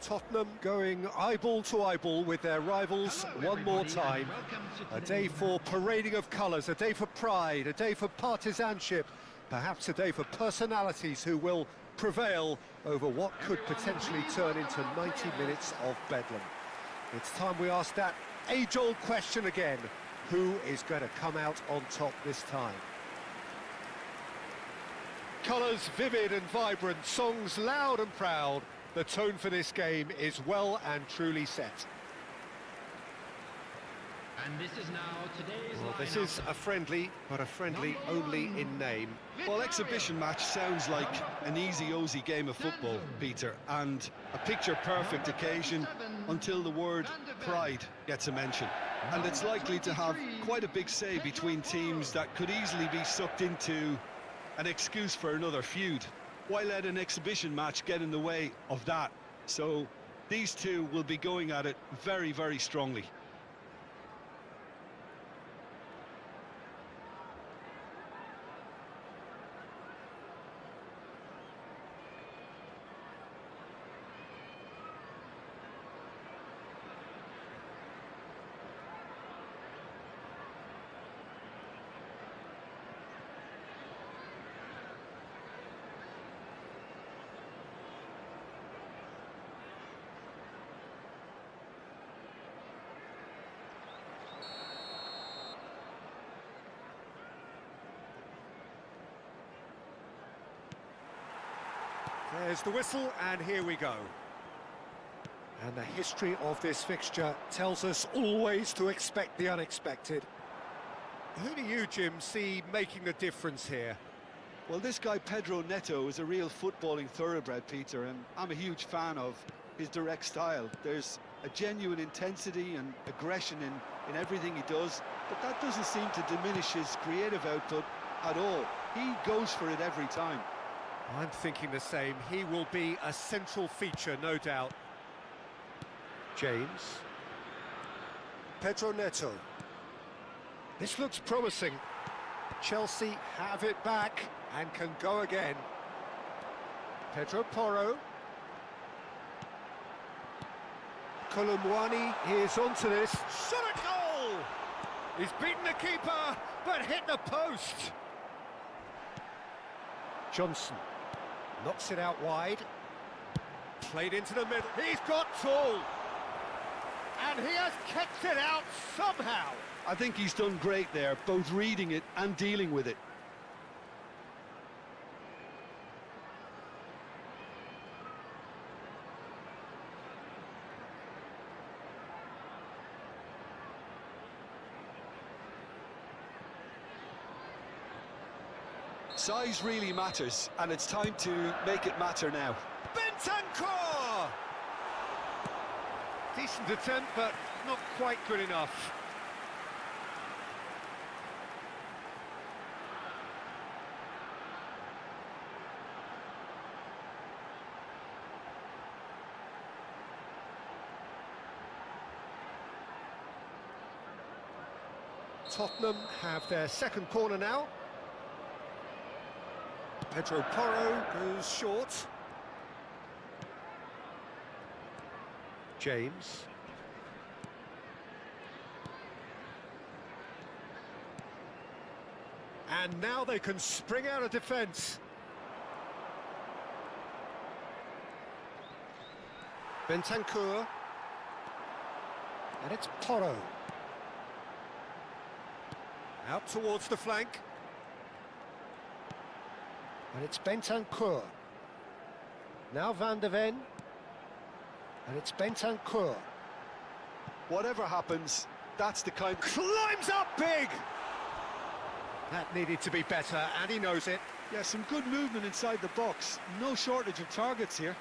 Tottenham going eyeball to eyeball with their rivals one more time. A day for parading of colours, a day for pride, a day for partisanship, perhaps a day for personalities who will prevail over what could potentially turn into 90 minutes of bedlam. It's time we ask that age-old question again. Who is going to come out on top this time? Colours vivid and vibrant, songs loud and proud. The tone for this game is well and truly set. And this is now today's This is a friendly, but a friendly only in name. Well, exhibition match sounds like an easy-ozy game of football, Peter, and a picture-perfect occasion until the word pride gets a mention. And it's likely to have quite a big say between teams that could easily be sucked into an excuse for another feud. Why let an exhibition match get in the way of that? So these two will be going at it very, very strongly. There's the whistle, and here we go. And the history of this fixture tells us always to expect the unexpected. Who do you, Jim, see making the difference here? Well, this guy Pedro Neto is a real footballing thoroughbred, Peter, and I'm a huge fan of his direct style. There's a genuine intensity and aggression in everything he does, but that doesn't seem to diminish his creative output at all. He goes for it every time. I'm thinking the same. He will be a central feature, no doubt. James. Pedro Neto. This looks promising. Chelsea have it back and can go again. Pedro Porro. Colomwani is onto this. Shot a goal! He's beaten the keeper, but hit the post. Johnson. Knocks it out wide. Played into the middle. He's got tall. And he has kept it out somehow. I think he's done great there, both reading it and dealing with it. Size really matters, and it's time to make it matter now. Bentancur! Decent attempt, but not quite good enough. Tottenham have their second corner now. Pedro Porro goes short. James. And now they can spring out of defence. Bentancur. And it's Porro. Out towards the flank. And it's Bentancur. Now Van de Ven. And it's Bentancur. Whatever happens, that's the kind... Climbs up big! That needed to be better, and he knows it. Yeah, some good movement inside the box. No shortage of targets here.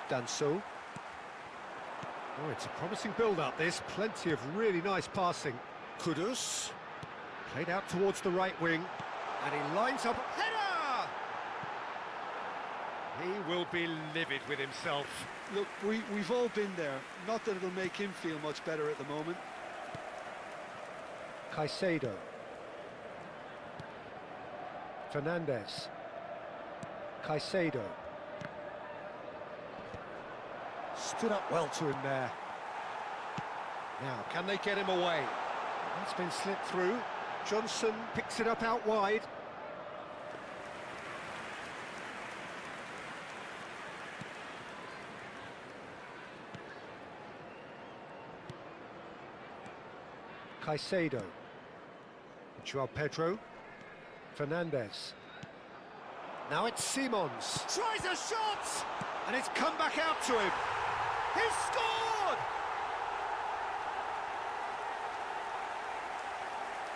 Done so. Oh, it's a promising build-up, this. Plenty of really nice passing. Kudus. Played out towards the right wing. And he lines up. Header! He will be livid with himself. Look, we've all been there. Not that it'll make him feel much better at the moment. Caicedo. Fernandes. Caicedo. Stood up well to him there. Now, can they get him away? It's been slipped through. Johnson picks it up out wide. Caicedo. Joao Pedro. Fernandes. Now it's Simons. Tries a shot! And it's come back out to him. He's scored!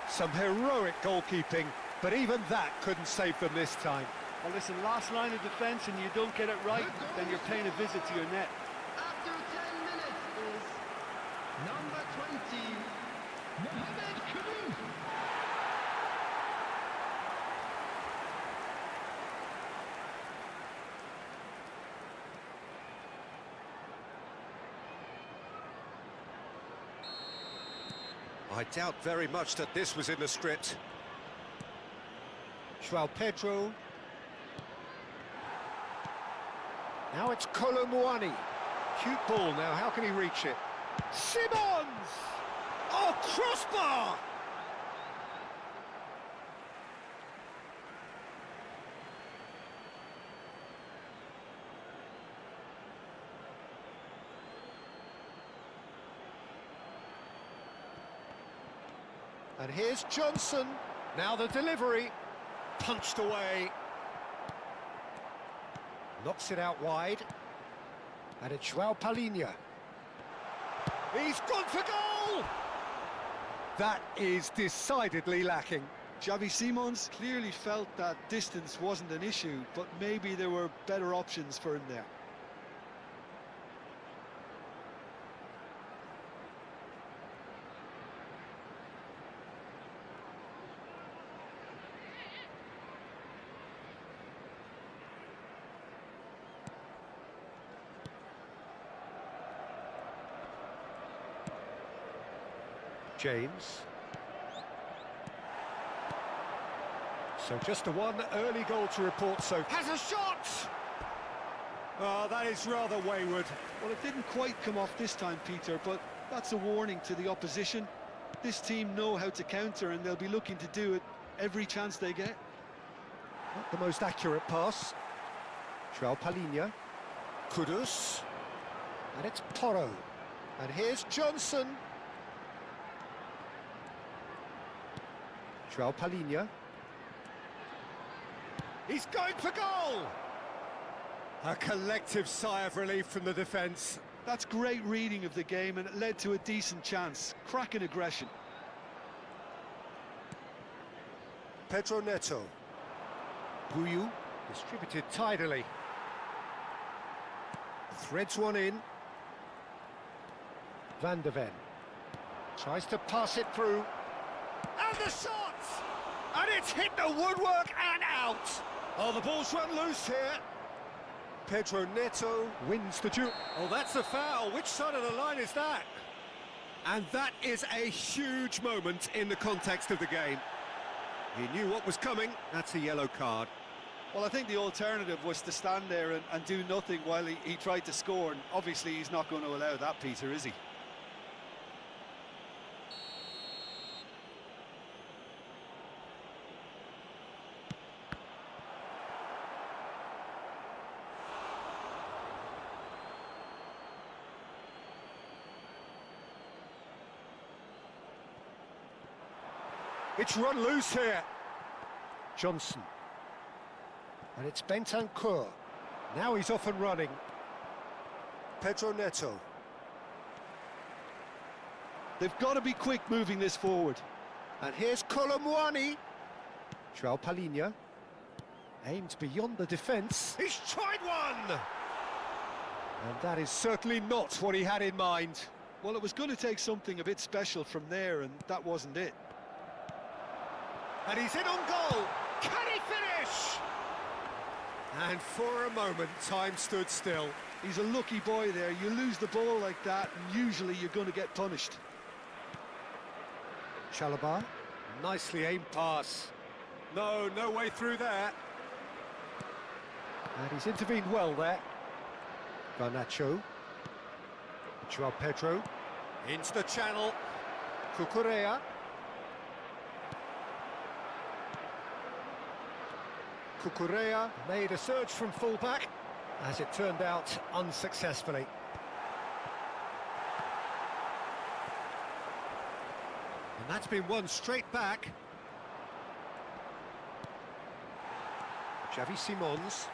Some heroic goalkeeping, but even that couldn't save them this time. Well, listen, last line of defence and you don't get it right, then you're paying a visit to your net. After 10 minutes is number 20, Mohamed Kudus. I doubt very much that this was in the script. Joao Pedro. Now it's Kolo Muani. Cute ball now, how can he reach it? Simons! Oh, crossbar! And here's Johnson. Now the delivery. Punched away. Knocks it out wide. And it's Joao Palhinha. He's gone for goal! That is decidedly lacking. Xavi Simons clearly felt that distance wasn't an issue, but maybe there were better options for him there. James. So just the one early goal to report, so has a shot! Oh, that is rather wayward. Well, it didn't quite come off this time, Peter, but that's a warning to the opposition. This team know how to counter and they'll be looking to do it every chance they get. Not the most accurate pass. Joao Palhinha. Kudus. And it's Porro. And here's Johnson. Joao Palhinha. He's going for goal! A collective sigh of relief from the defence. That's great reading of the game and it led to a decent chance. Cracking aggression. Pedro Neto. Guyu distributed tidily. Threads one in. Van de Ven. Tries to pass it through. And the shot! And it's hit the woodwork and out! Oh, the ball's run loose here. Pedro Neto wins the duel. Oh, that's a foul. Which side of the line is that? And that is a huge moment in the context of the game. He knew what was coming. That's a yellow card. Well, I think the alternative was to stand there and do nothing while he tried to score. And obviously, he's not going to allow that, Peter, is he? It's run loose here. Johnson. And it's Bentancur. Now he's off and running. Pedro Neto. They've got to be quick moving this forward. And here's Kolo Muani. Joao Palhinha. Aimed beyond the defence. He's tried one! And that is certainly not what he had in mind. Well, it was going to take something a bit special from there, and that wasn't it. And he's in on goal. Can he finish? And for a moment, time stood still. He's a lucky boy there. You lose the ball like that, and usually you're going to get punished. Chalobah, nicely aimed pass. No way through there. And he's intervened well there. Garnacho. Joao Pedro. Into the channel. Cucurella. Cucurella made a surge from fullback, as it turned out unsuccessfully. And that's been won straight back. Xavi Simons.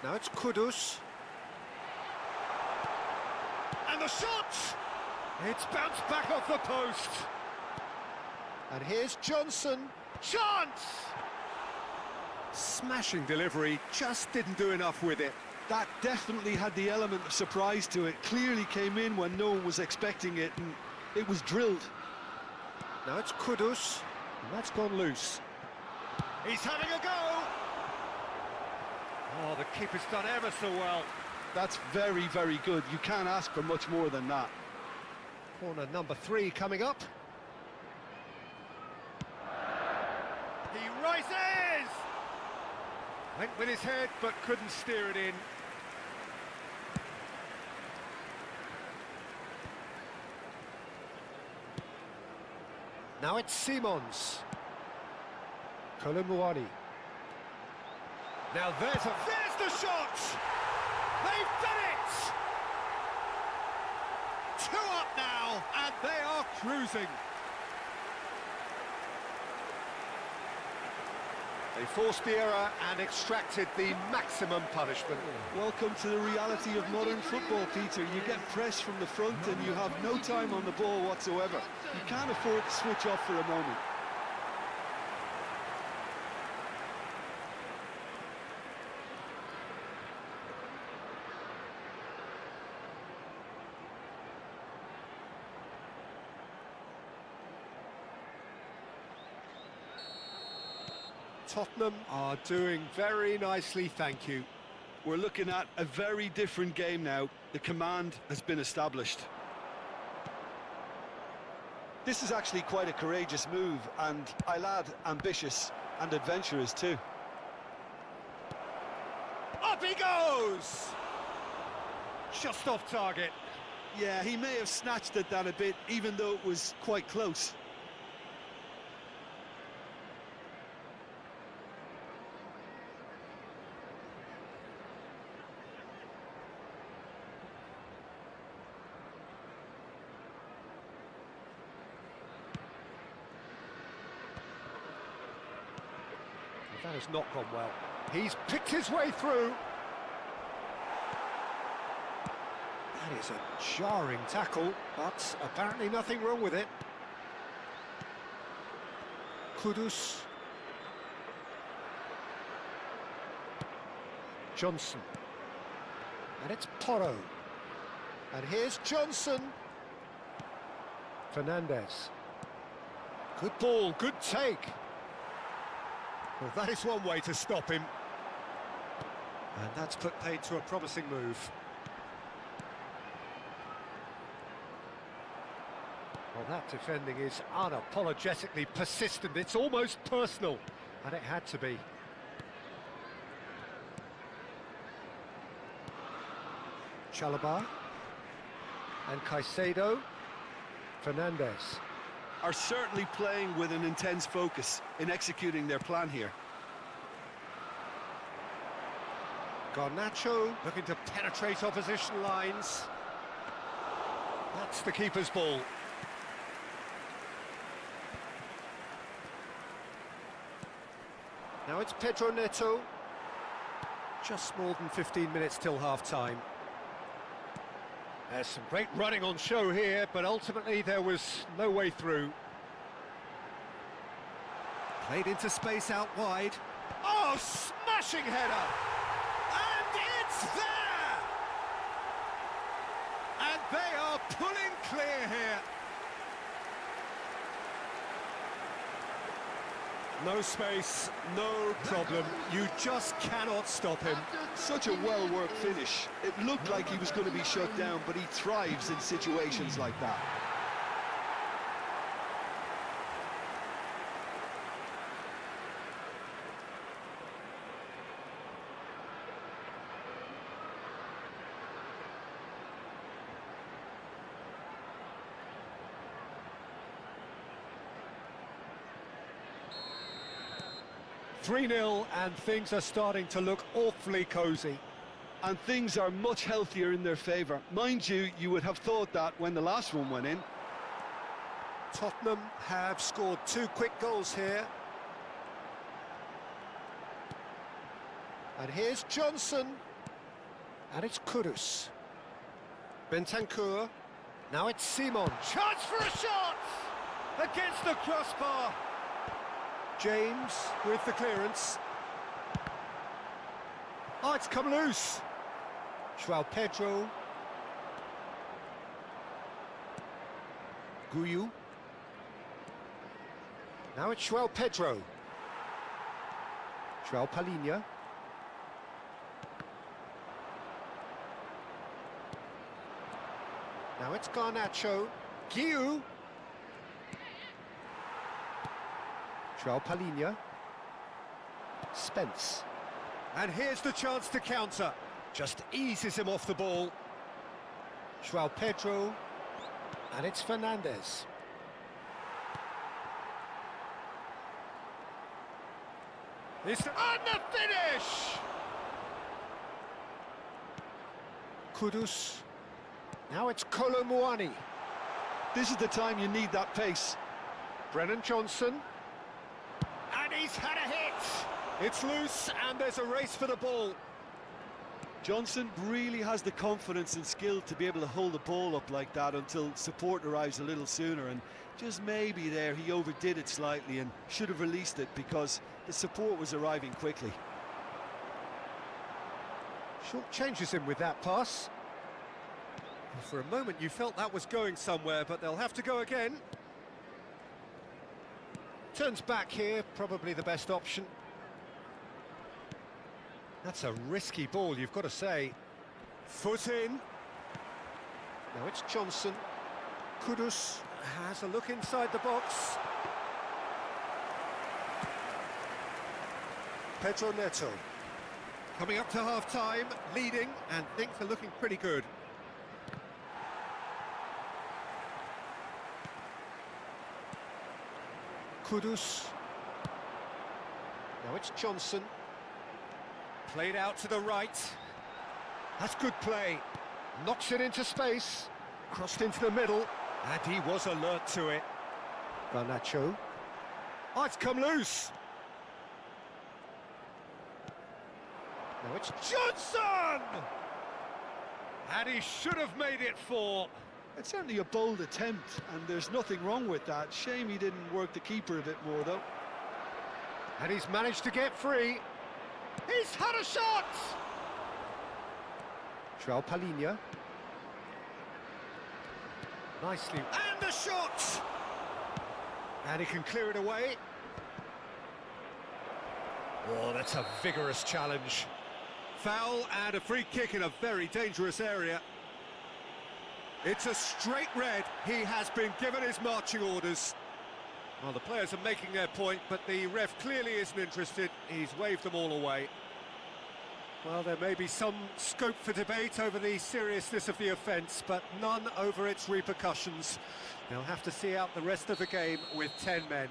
Now it's Kudus. And the shot! It's bounced back off the post. And here's Johnson. Chance! Smashing delivery, just didn't do enough with it. That definitely had the element of surprise to it. Clearly came in when no one was expecting it, and it was drilled. Now it's Kudus, and that's gone loose. He's having a go! Oh, the keeper's done ever so well. That's very, very good. You can't ask for much more than that. Corner number 3 coming up. He rises! Went with his head, but couldn't steer it in. Now it's Simons. Kolumuani. Now there's the shot! They've done it! 2 up now, and they are cruising. They forced the error and extracted the maximum punishment. Welcome to the reality of modern football, Peter. You get pressed from the front and you have no time on the ball whatsoever. You can't afford to switch off for a moment. Tottenham are doing very nicely, thank you. We're looking at a very different game now. The command has been established. This is actually quite a courageous move, and I'll add ambitious and adventurous too. Up he goes! Just off target. Yeah, he may have snatched at that a bit, even though it was quite close. That has not gone well. He's picked his way through. That is a jarring tackle, but apparently nothing wrong with it. Kudus. Johnson. And it's Porro. And here's Johnson. Fernandez. Good ball, good take. Well, that is one way to stop him. And that's put paid to a promising move. Well, that defending is unapologetically persistent. It's almost personal, and it had to be. Chalobah. And Caicedo. Fernandez. Are certainly playing with an intense focus in executing their plan here. Garnacho looking to penetrate opposition lines. That's the keeper's ball. Now it's Pedro Neto. Just more than 15 minutes till half-time. There's some great running on show here, but ultimately there was no way through. Played into space out wide. Oh, smashing header! And it's there! And they are pulling clear here. No space, no problem. You just cannot stop him. Such a well-worked finish. It looked like he was going to be shut down, but he thrives in situations like that. Three 0 and things are starting to look awfully cosy. And things are much healthier in their favour. Mind you, you would have thought that when the last one went in. Tottenham have scored 2 quick goals here. And here's Johnson. And it's Kudus. Bentancur. Now it's Simon. Chance for a shot! Against the crossbar. James with the clearance. Oh, it's come loose. João Pedro. Guyu. Now it's João Pedro. João Palhinha. Now it's Garnacho. Guyu. João Palhinha. Spence. And here's the chance to counter. Just eases him off the ball. João Pedro. And it's Fernandes. On the finish! Kudus. Now it's Kolo Muani. This is the time you need that pace. Brennan Johnson. And he's had a hit! It's loose, and there's a race for the ball. Johnson really has the confidence and skill to be able to hold the ball up like that until support arrives a little sooner, and just maybe there he overdid it slightly and should have released it because the support was arriving quickly. Short changes him with that pass. For a moment you felt that was going somewhere, but they'll have to go again. Turns back here, probably the best option. That's a risky ball, you've got to say. Foot in. Now it's Johnson. Kudus has a look inside the box. Pedro Neto. Coming up to half-time, leading, and things are looking pretty good. Kudus. Now it's Johnson. Played out to the right. That's good play. Knocks it into space. Crossed into the middle. And he was alert to it. Garnacho. Oh, it's come loose. Now it's Johnson! And he should have made it 4. It's certainly a bold attempt, and there's nothing wrong with that. Shame he didn't work the keeper a bit more, though. And he's managed to get free. He's had a shot! João Palhinha. Nicely. And the shot! And he can clear it away. Oh, that's a vigorous challenge. Foul and a free kick in a very dangerous area. It's a straight red. He has been given his marching orders. Well, the players are making their point, but the ref clearly isn't interested. He's waved them all away. Well, there may be some scope for debate over the seriousness of the offence, but none over its repercussions. They'll have to see out the rest of the game with 10 men.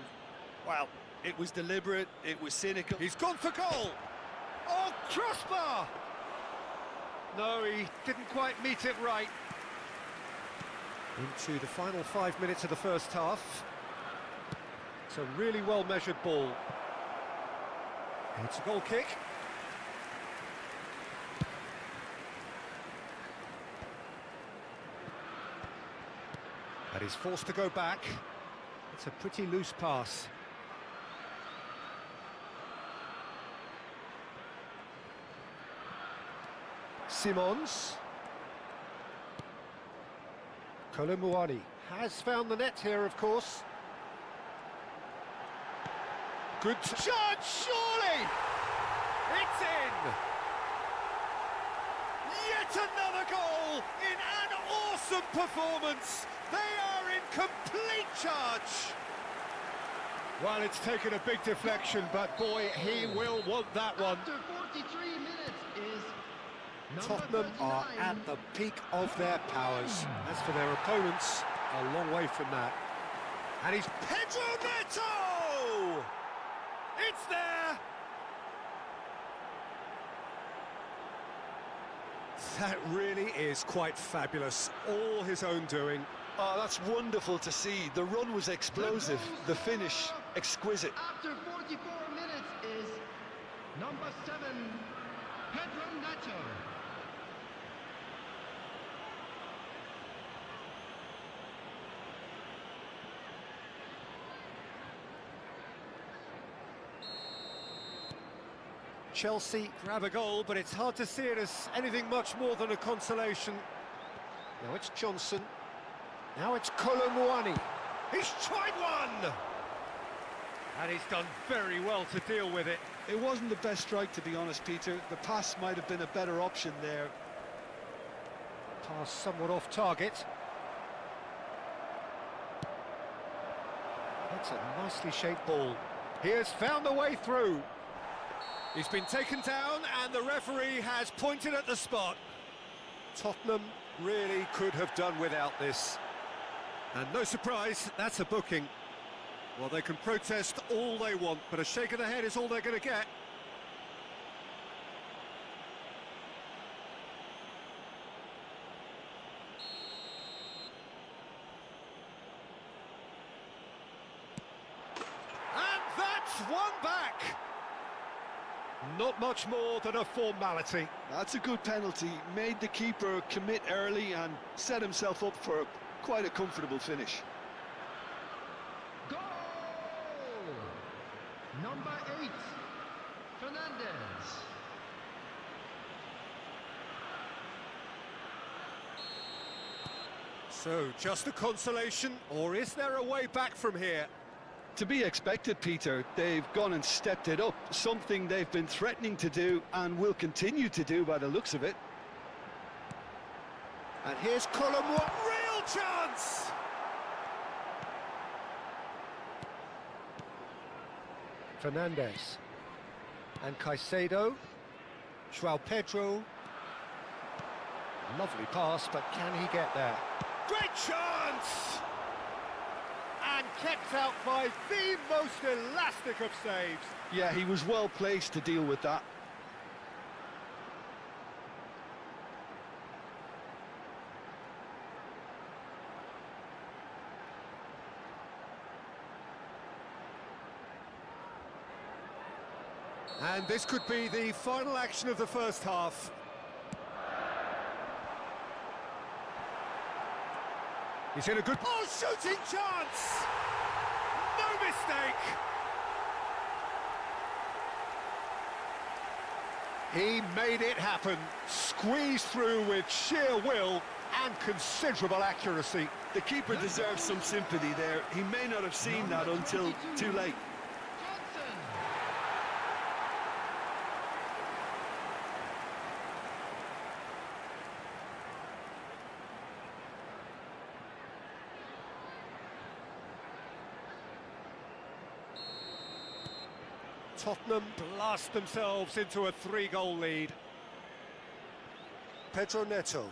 Well, it was deliberate, it was cynical. He's gone for goal! Oh, crossbar! No, he didn't quite meet it right. Into the final 5 minutes of the first half. It's a really well-measured ball. It's a goal kick. And he's forced to go back. It's a pretty loose pass. Simons. Kolo Muani has found the net here, of course. Good chance, surely! It's in! Yet another goal in an awesome performance! They are in complete charge! Well, it's taken a big deflection, but boy, he will want that one. After 43 minutes is Tottenham are at the peak of their powers. As for their opponents, a long way from that. And he's Pedro Neto! It's there! That really is quite fabulous. All his own doing. Oh, that's wonderful to see. The run was explosive, the finish exquisite. after 44 minutes is number 7, Pedro Neto. Chelsea grab a goal, but it's hard to see it as anything much more than a consolation. Now it's Johnson. Now it's Kolomwani. He's tried one! And he's done very well to deal with it. It wasn't the best strike, to be honest, Peter. The pass might have been a better option there. Pass somewhat off target. That's a nicely shaped ball. He has found the way through. He's been taken down and the referee has pointed at the spot. Tottenham really could have done without this. And no surprise, that's a booking. Well, they can protest all they want, but a shake of the head is all they're going to get. And that's one back. Not much more than a formality. That's a good penalty. Made the keeper commit early and set himself up for quite a comfortable finish. Goal! Number 8, Fernandez. So, just a consolation, or is there a way back from here? To be expected, Peter. They've gone and stepped it up, something they've been threatening to do and will continue to do by the looks of it. And here's Colombo, real chance! Fernandez. And Caicedo. João Pedro. Lovely pass, but can he get there? Great chance! And kept out by the most elastic of saves. Yeah, he was well placed to deal with that. And this could be the final action of the first half. He's in a good... Oh, shooting chance! No mistake! He made it happen. Squeezed through with sheer will and considerable accuracy. The keeper deserves some sympathy there. He may not have seen that until too late. Johnson. Tottenham blast themselves into a 3-goal lead. Pedro Neto.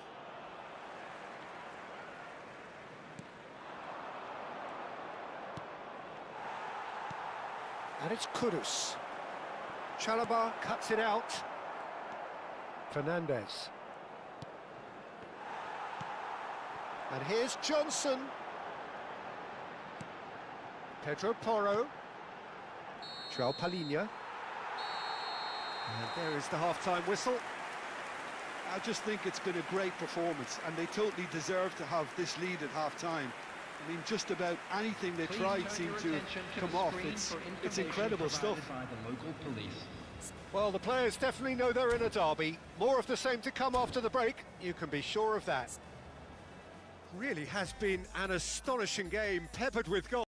And it's Kudus. Chalobah cuts it out. Fernandez. And here's Johnson. Pedro Porro. João Palhinha. And there is the half-time whistle. I just think it's been a great performance and they totally deserve to have this lead at half-time. I mean, just about anything they tried seemed to come off. It's incredible stuff. Well, the players definitely know they're in a derby. More of the same to come after the break, you can be sure of that. Really has been an astonishing game, peppered with goals.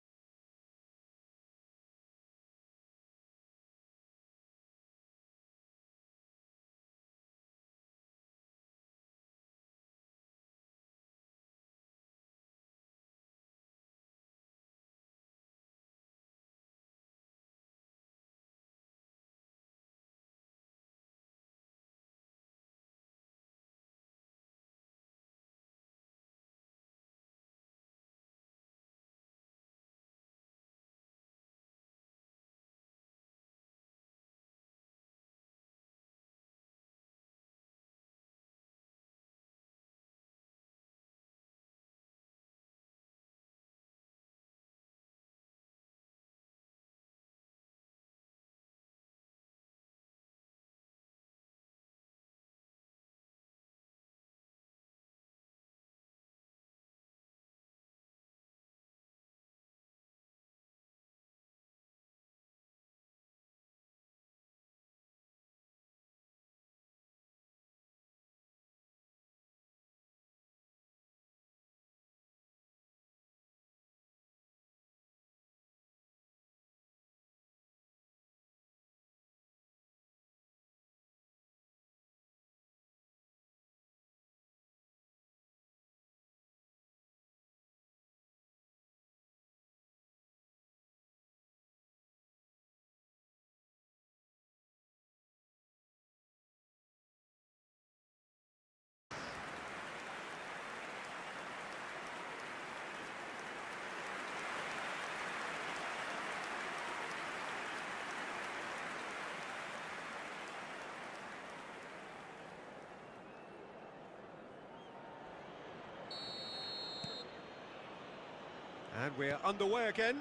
And we're underway again.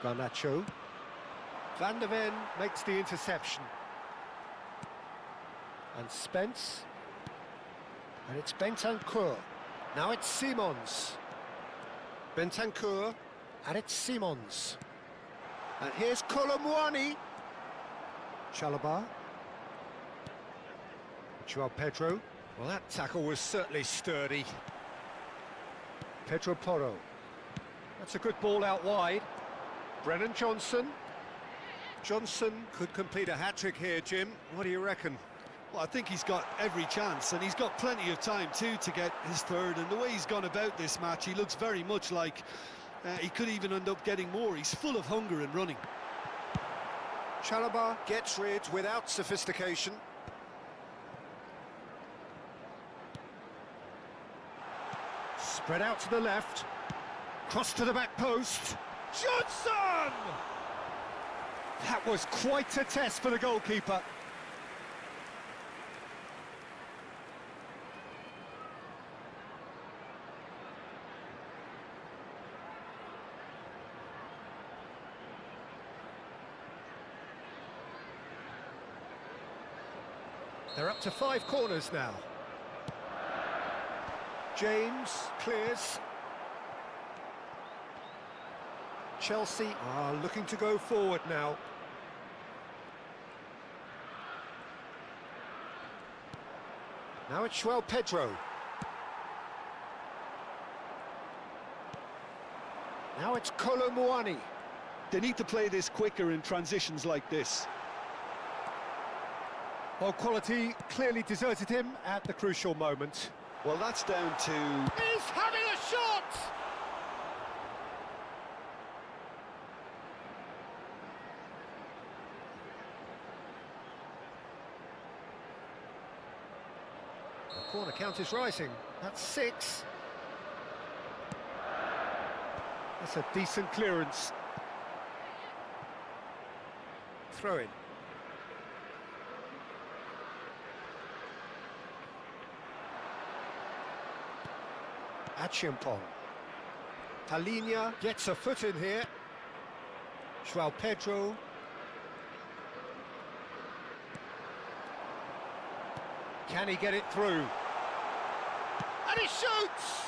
Garnacho. Van der Ven makes the interception. And Spence. And it's Bentancur. Now it's Simons. Bentancur. And it's Simons. And here's Colomwani. Chalobah. Joao Pedro. Well, that tackle was certainly sturdy. Pedro Porro. That's a good ball out wide. Brennan Johnson. Johnson could complete a hat-trick here, Jim. What do you reckon? Well, I think he's got every chance, and he's got plenty of time too to get his third. And the way he's gone about this match, he looks very much like he could even end up getting more. He's full of hunger and running. Chalobah gets rid without sophistication. Spread out to the left. Cross to the back post. Johnson! That was quite a test for the goalkeeper. They're up to 5 corners now. James clears. Chelsea are looking to go forward now. Now it's Joao Pedro. Now it's Colomwani. They need to play this quicker in transitions like this. Well, quality clearly deserted him at the crucial moment. Well, that's down to... He's having a shot! The corner count is rising. That's 6. That's a decent clearance. Throw in. Achiampong. Talinia gets a foot in here. Joao Pedro. Can he get it through? And he shoots!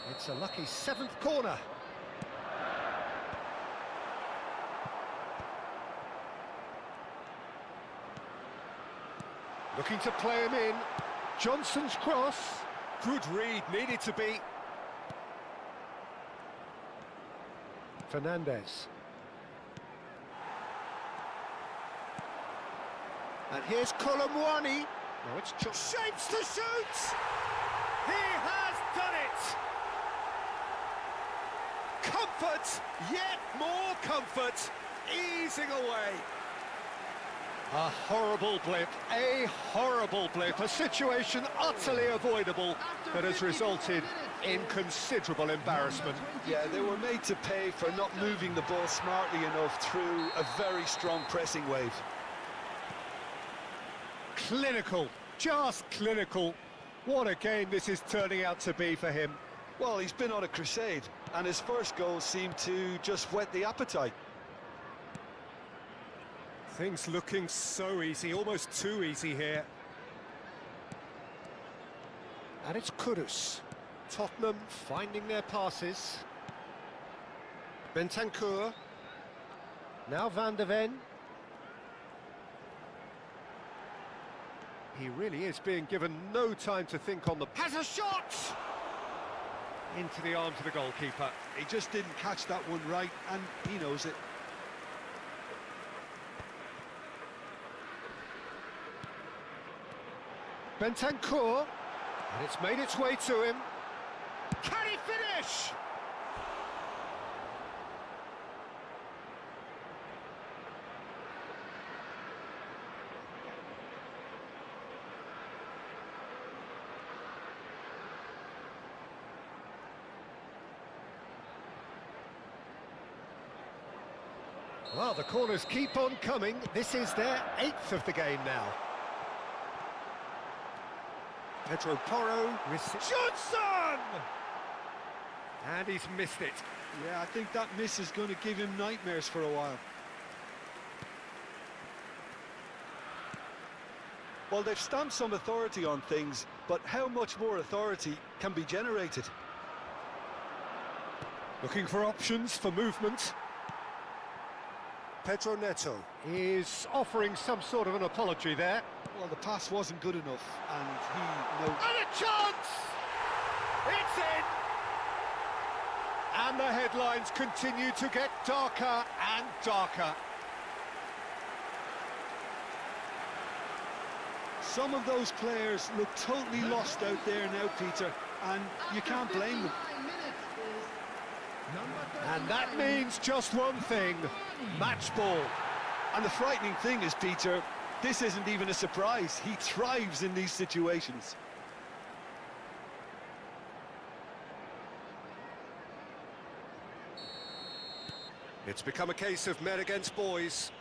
It's a lucky 7th corner. Looking to play him in. Johnson's cross. Good read, needed to be. Fernandez. And here's Colomwani. No, it's shapes to shoot! He has done it! Comfort, yet more comfort, easing away. A horrible blip, a situation utterly avoidable that has resulted in considerable embarrassment. Yeah, they were made to pay for not moving the ball smartly enough through a very strong pressing wave. Clinical, just clinical. What a game this is turning out to be for him. Well, he's been on a crusade, and his first goal seemed to just whet the appetite. Things looking so easy, almost too easy here. And it's Kudus. Tottenham finding their passes. Bentancur. Now Van der Ven. He really is being given no time to think on the... Has a shot! Into the arms of the goalkeeper. He just didn't catch that one right, and he knows it. Bentancur, and it's made its way to him. Can he finish? Well, the corners keep on coming. This is their 8th of the game now. Pedro Porro with Johnson! And he's missed it. Yeah, I think that miss is going to give him nightmares for a while. Well, they've stamped some authority on things, but how much more authority can be generated? Looking for options for movement. Pedro Neto is offering some sort of an apology there. Well, the pass wasn't good enough, and he knows... And a chance! It's in! And the headlines continue to get darker and darker. Some of those players look totally lost out there now, Peter, and you can't blame them. And that means just one thing, match ball. And the frightening thing is, Peter, this isn't even a surprise. He thrives in these situations. It's become a case of men against boys.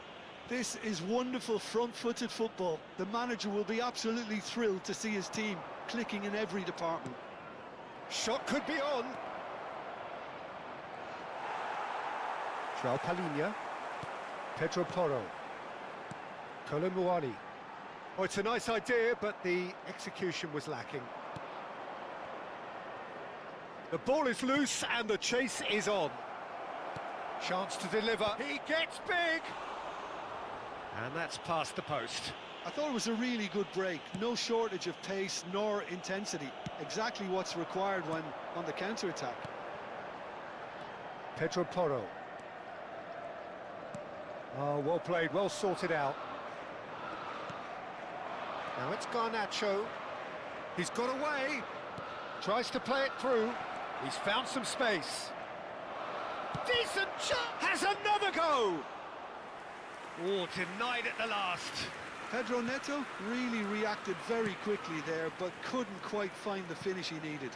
This is wonderful front-footed football. The manager will be absolutely thrilled to see his team clicking in every department. Shot could be on. João Palhinha. Pedro Porro. Kolomuani. Oh, it's a nice idea, but the execution was lacking. The ball is loose and the chase is on. Chance to deliver. He gets big! And that's past the post. I thought it was a really good break. No shortage of pace nor intensity. Exactly what's required when on the counter-attack. Pedro Porro. Oh, well played, well sorted out. Now it's Garnacho. He's got away. Tries to play it through. He's found some space. Decent shot! Has another go! Oh, denied at the last. Pedro Neto really reacted very quickly there, but couldn't quite find the finish he needed.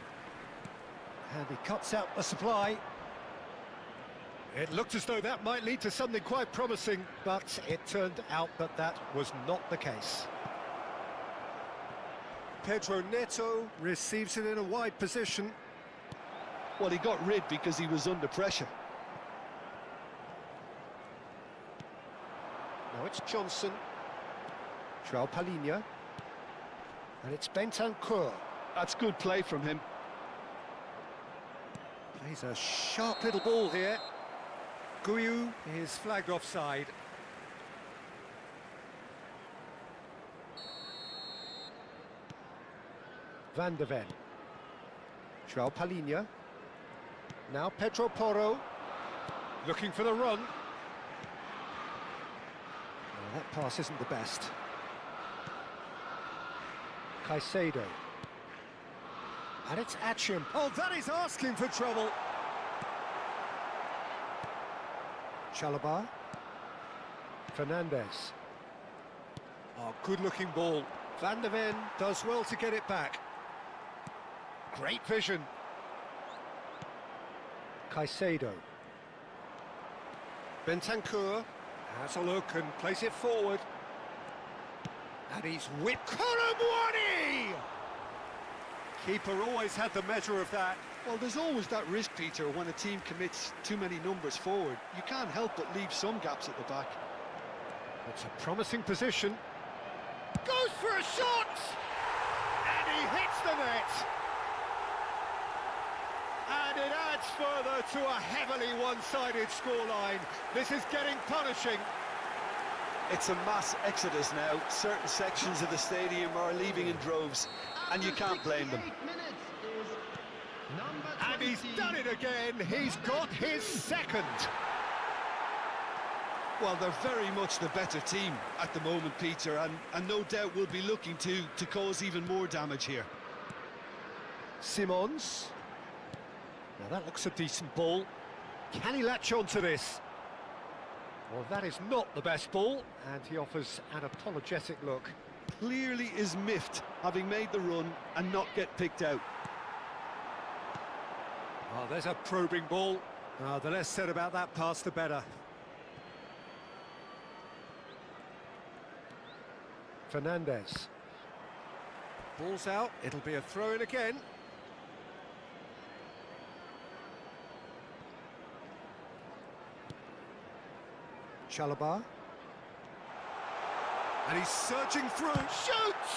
And he cuts out the supply. It looked as though that might lead to something quite promising, but it turned out that that was not the case. Pedro Neto receives it in a wide position. Well, he got rid because he was under pressure. Now it's Johnson. João Palhinha. And it's Bentancur. That's good play from him. Plays a sharp little ball here. Guiu is flagged offside. Van de Ven. João Palhinha. Now Pedro Porro. Looking for the run. Oh, that pass isn't the best. Caicedo. And it's Atcham. Oh, that is asking for trouble. Chalobah. Fernandez. Oh, good-looking ball. Van de Ven does well to get it back. Great vision. Caicedo. Bentancur has a look and plays it forward. And he's whipped. Kolomuani! Keeper always had the measure of that. Well, there's always that risk, Peter, when a team commits too many numbers forward. You can't help but leave some gaps at the back. It's a promising position. Goes for a shot! And he hits the net! And it adds further to a heavily one-sided scoreline. This is getting punishing. It's a mass exodus now. Certain sections of the stadium are leaving in droves, and you can't blame them. And he's done it again. He's got his second. Well, they're very much the better team at the moment, Peter, and no doubt will be looking to cause even more damage here. Simons. Now that looks a decent ball. Can he latch on to this? Well, that is not the best ball, and he offers an apologetic look. Clearly is miffed, having made the run and not get picked out. Oh, there's a probing ball. The less said about that pass, the better. Fernandez. Ball's out, it'll be a throw-in again. Chalobah. And he's surging through, shoots!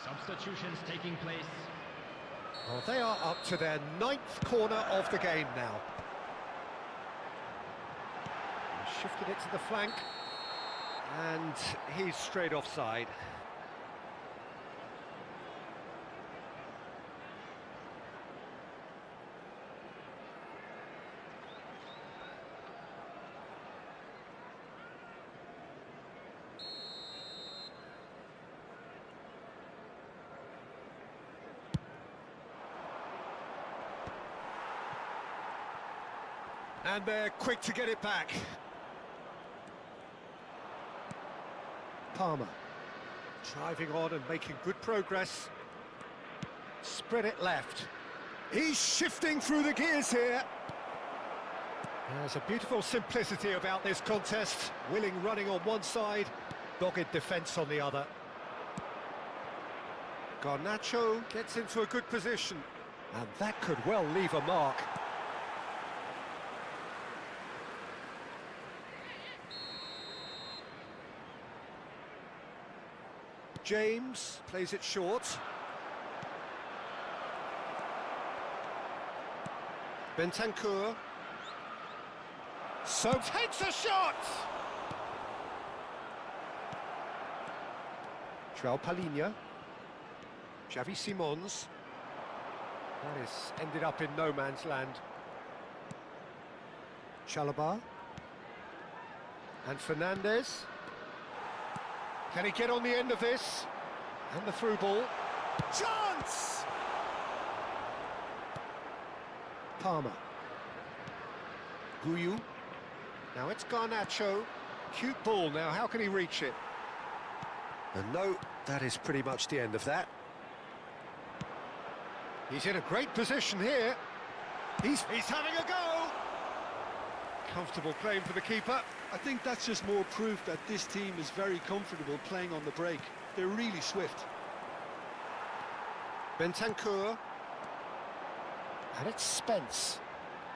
Substitutions taking place. Well, they are up to their 9th corner of the game now. He's shifted it to the flank, and he's straight offside. And they're quick to get it back. Palmer. Driving on and making good progress. Spread it left. He's shifting through the gears here. There's a beautiful simplicity about this contest. Willing running on one side, dogged defence on the other. Garnacho gets into a good position. And that could well leave a mark. James plays it short. Bentancur. So takes a shot! João Palhinha. Xavi Simons. That is ended up in no man's land. Chalobah. And Fernandez. Can he get on the end of this? And the through ball. Chance! Palmer. Guyu. Now it's Garnacho. Cute ball now, how can he reach it? And no, that is pretty much the end of that. He's in a great position here. He's having a go! Comfortable claim for the keeper. I think that's just more proof that this team is very comfortable playing on the break. They're really swift. Bentancur. And it's Spence.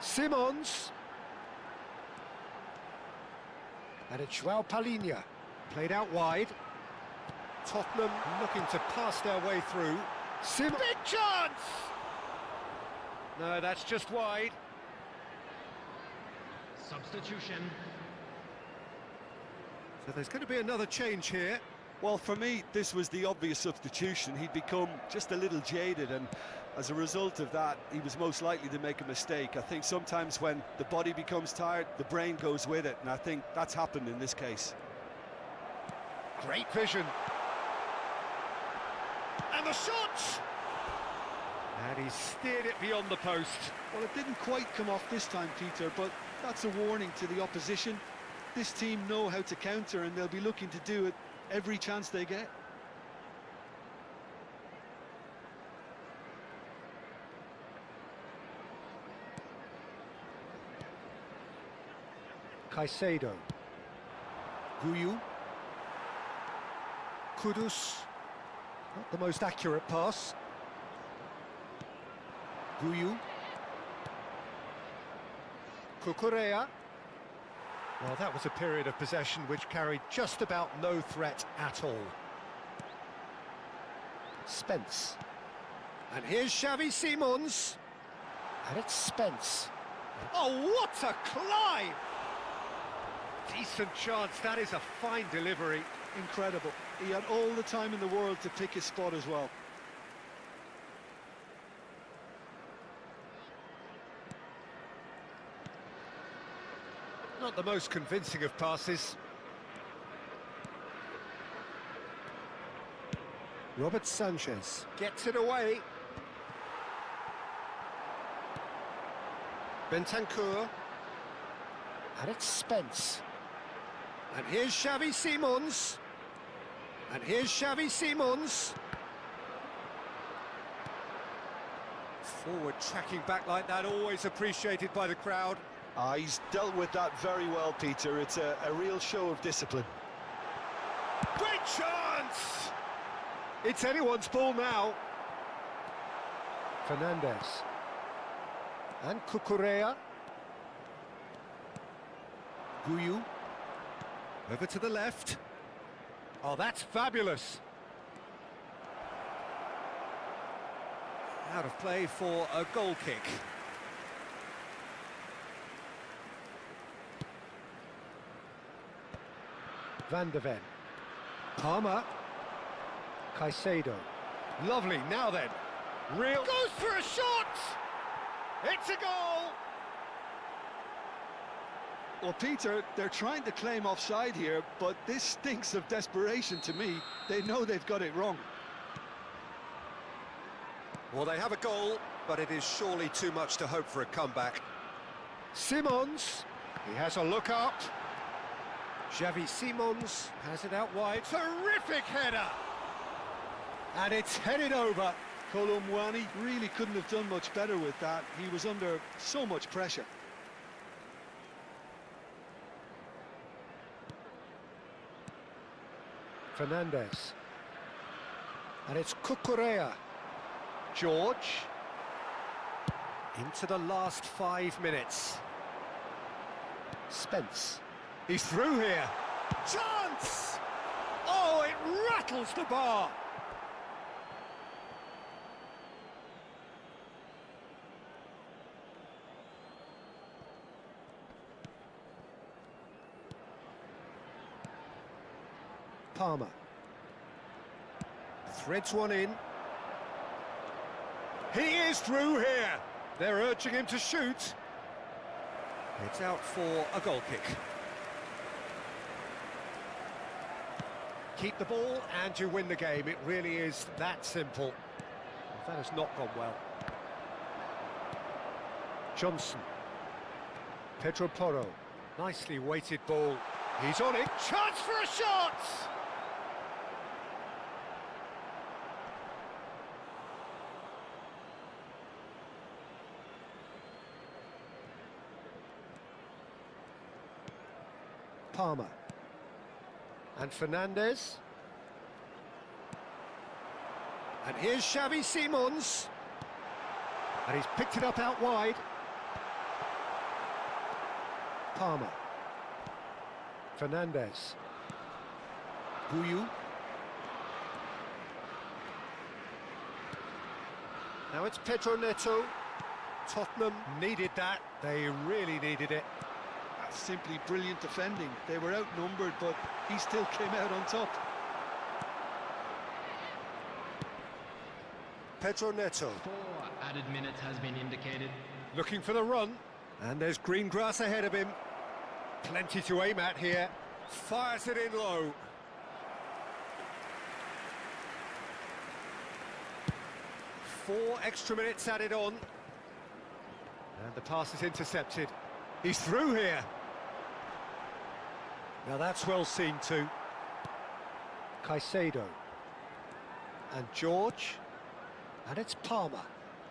Simons. And it's João Palhinha. Played out wide. Tottenham looking to pass their way through. Big chance! No, that's just wide. Substitution. So there's going to be another change here. Well, for me, this was the obvious substitution. He'd become just a little jaded, and as a result of that, he was most likely to make a mistake. I think sometimes when the body becomes tired, the brain goes with it, and I think that's happened in this case. Great vision. And the shot! And he steered it beyond the post. Well, it didn't quite come off this time, Peter, but that's a warning to the opposition. This team know how to counter, and they'll be looking to do it every chance they get. Caicedo. Guyu. Kudus. Not the most accurate pass. Guyu. Cucurella. Well, that was a period of possession which carried just about no threat at all. Spence. And here's Xavi Simons. And it's Spence. Oh, what a climb! Decent chance, that is a fine delivery. Incredible. He had all the time in the world to pick his spot as well. Not the most convincing of passes. Robert Sanchez gets it away. Bentancur. And it's Spence. And here's Xavi Simons. And here's Xavi Simons. Forward tracking back like that, always appreciated by the crowd. He's dealt with that very well, Peter. It's a real show of discipline. Great chance! It's anyone's ball now. Fernandez. And Cucurella. Guyu. Over to the left. Oh, that's fabulous. Out of play for a goal kick. Van de Ven. Palmer. Caicedo. Lovely, now then. Real... Goes for a shot! It's a goal! Well, Peter, they're trying to claim offside here, but this stinks of desperation to me. They know they've got it wrong. Well, they have a goal, but it is surely too much to hope for a comeback. Simons, he has a look up. Xavi Simons has it out wide. Terrific header! And it's headed over. Kolo Muani really couldn't have done much better with that. He was under so much pressure. Fernandez. And it's Cucurella. George. Into the last 5 minutes. Spence. He's through here. Chance! Oh, it rattles the bar. Palmer. Threads one in. He is through here. They're urging him to shoot. It's out for a goal kick. Keep the ball and you win the game. It really is that simple. That has not gone well. Johnson. Pedro Porro. Nicely weighted ball. He's on it. Chance for a shot! Palmer. And Fernandez. And here's Xavi Simons. And he's picked it up out wide. Palmer. Fernandez. Guyu. Now it's Pedro Neto. Tottenham needed that. They really needed it. Simply brilliant defending. They were outnumbered, but he still came out on top. Pedro Neto. 4 added minutes has been indicated. Looking for the run. And there's green grass ahead of him. Plenty to aim at here. Fires it in low. Four extra minutes added on. And the pass is intercepted. He's through here. Now that's well seen too. Caicedo. And George. And it's Palmer.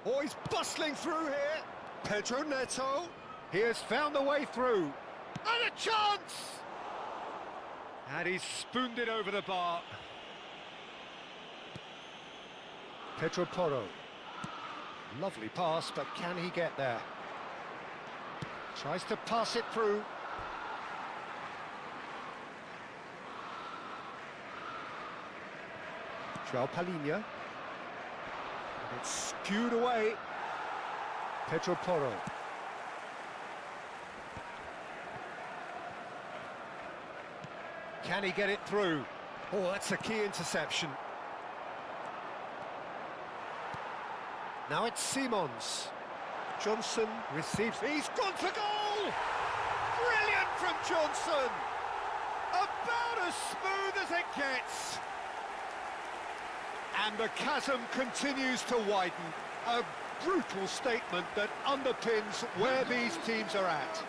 Oh, he's bustling through here. Pedro Neto. He has found the way through. And a chance! And he's spooned it over the bar. Pedro Porro. Lovely pass, but can he get there? Tries to pass it through. João Palhinha. And it's skewed away. Pedro Porro. Can he get it through? Oh, that's a key interception. Now it's Simons. Johnson receives. He's gone for goal! Brilliant from Johnson! About as smooth as it gets. And the chasm continues to widen. A brutal statement that underpins where these teams are at.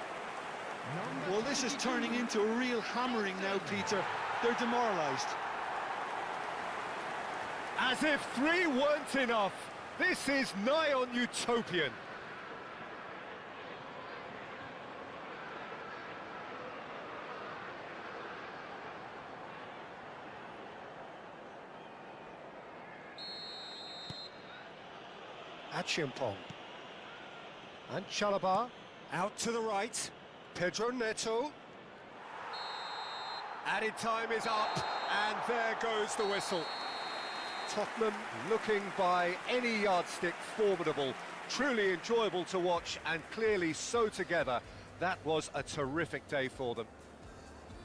Well, this is turning into a real hammering now, Peter. They're demoralised. As if 3 weren't enough, this is nigh on utopian. Achiampong. And Chalobah out to the right. Pedro Neto. Added time is up, and there goes the whistle. Tottenham looking by any yardstick formidable, truly enjoyable to watch, and clearly so together. That was a terrific day for them.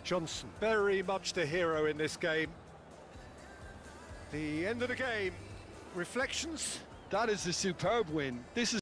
Johnson, very much the hero in this game. The end of the game. Reflections? That is a superb win. This is